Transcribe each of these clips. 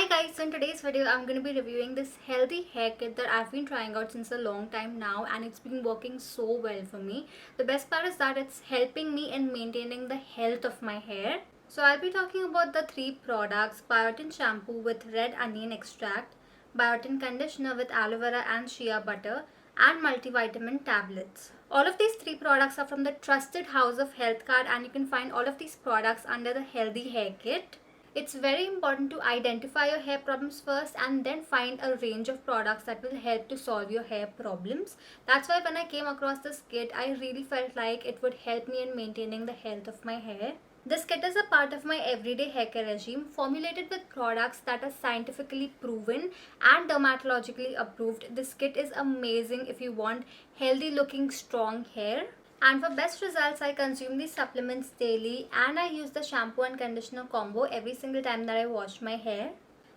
Hi guys, so in today's video I'm going to be reviewing this healthy hair kit that I've been trying out since a long time now, and it's been working so well for me. The best part is that it's helping me in maintaining the health of my hair. So I'll be talking about the three products: Biotin Shampoo with red onion extract, Biotin Conditioner with aloe vera and shea butter, and Multivitamin Tablets. All of these three products are from the trusted house of Healthcard, and you can find all of these products under the healthy hair kit. It's very important to identify your hair problems first and then find a range of products that will help to solve your hair problems. That's why when I came across this kit, I really felt like it would help me in maintaining the health of my hair. This kit is a part of my everyday hair care regime, formulated with products that are scientifically proven and dermatologically approved. This kit is amazing if you want healthy looking strong hair. And for best results, I consume these supplements daily, and I use the shampoo and conditioner combo every single time that I wash my hair.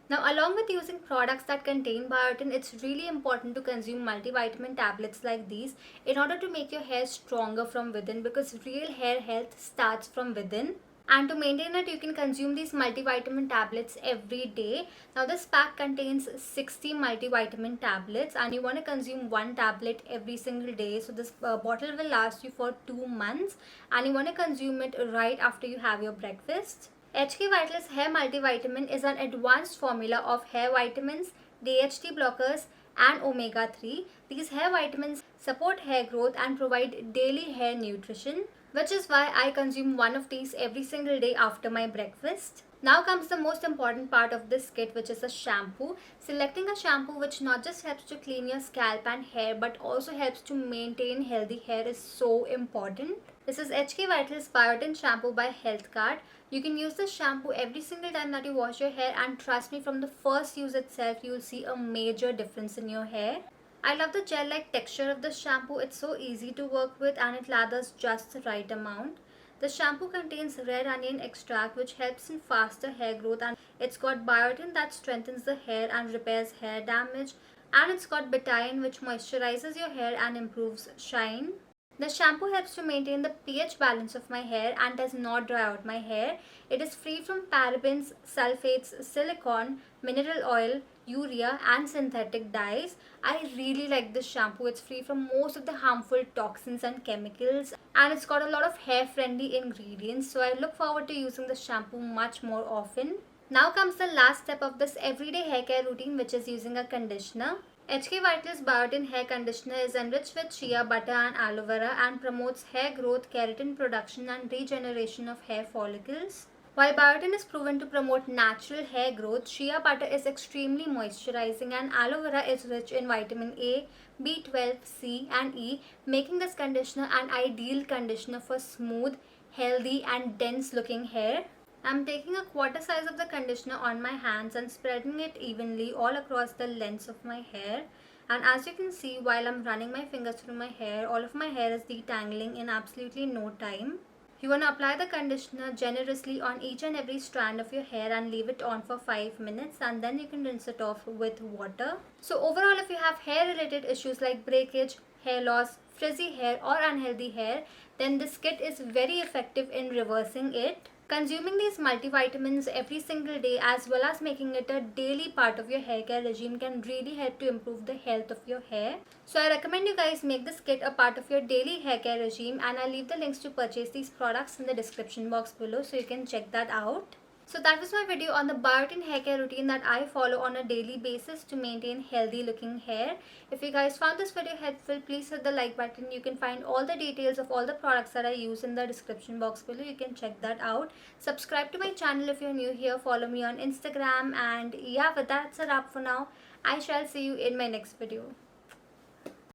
Now, along with using products that contain biotin, it's really important to consume multivitamin tablets like these in order to make your hair stronger from within, because real hair health starts from within. And to maintain it, you can consume these multivitamin tablets every day. Now this pack contains 60 multivitamin tablets, and you want to consume one tablet every single day. So this bottle will last you for 2 months, and you want to consume it right after you have your breakfast. HK Vitals Hair Multivitamin is an advanced formula of hair vitamins, DHT blockers, and omega-3. These hair vitamins support hair growth and provide daily hair nutrition, which is why I consume one of these every single day after my breakfast. Now comes the most important part of this kit, which is a shampoo. Selecting a shampoo which not just helps to clean your scalp and hair but also helps to maintain healthy hair is so important. This is HK Vitals Biotin Shampoo by Healthcard. You can use this shampoo every single time that you wash your hair, and trust me, from the first use itself you will see a major difference in your hair. I love the gel-like texture of the shampoo. It's so easy to work with and it lathers just the right amount. The shampoo contains red onion extract, which helps in faster hair growth, and it's got biotin that strengthens the hair and repairs hair damage, and it's got betaine, which moisturizes your hair and improves shine. The shampoo helps to maintain the pH balance of my hair and does not dry out my hair. It is free from parabens, sulfates, silicone, mineral oil, urea, and synthetic dyes. I really like this shampoo. It's free from most of the harmful toxins and chemicals, and it's got a lot of hair friendly ingredients, so I look forward to using the shampoo much more often. Now comes the last step of this everyday hair care routine, which is using a conditioner. HK Vitals Biotin Hair Conditioner is enriched with shea butter and aloe vera and promotes hair growth, keratin production, and regeneration of hair follicles. While biotin is proven to promote natural hair growth, shea butter is extremely moisturizing, and aloe vera is rich in vitamin A, B12, C, and E, making this conditioner an ideal conditioner for smooth, healthy, and dense looking hair. I'm taking a quarter size of the conditioner on my hands and spreading it evenly all across the length of my hair. And as you can see, while I'm running my fingers through my hair, all of my hair is detangling in absolutely no time. You want to apply the conditioner generously on each and every strand of your hair and leave it on for 5 minutes, and then you can rinse it off with water. So overall, if you have hair related issues like breakage, hair loss, frizzy hair, or unhealthy hair, then this kit is very effective in reversing it. Consuming these multivitamins every single day, as well as making it a daily part of your hair care regime, can really help to improve the health of your hair. So I recommend you guys make this kit a part of your daily hair care regime, and I'll leave the links to purchase these products in the description box below, so you can check that out. So that was my video on the biotin hair care routine that I follow on a daily basis to maintain healthy looking hair. If you guys found this video helpful, please hit the like button. You can find all the details of all the products that I use in the description box below. You can check that out. Subscribe to my channel if you're new here. Follow me on Instagram, and yeah, but that's a wrap for now. I shall see you in my next video.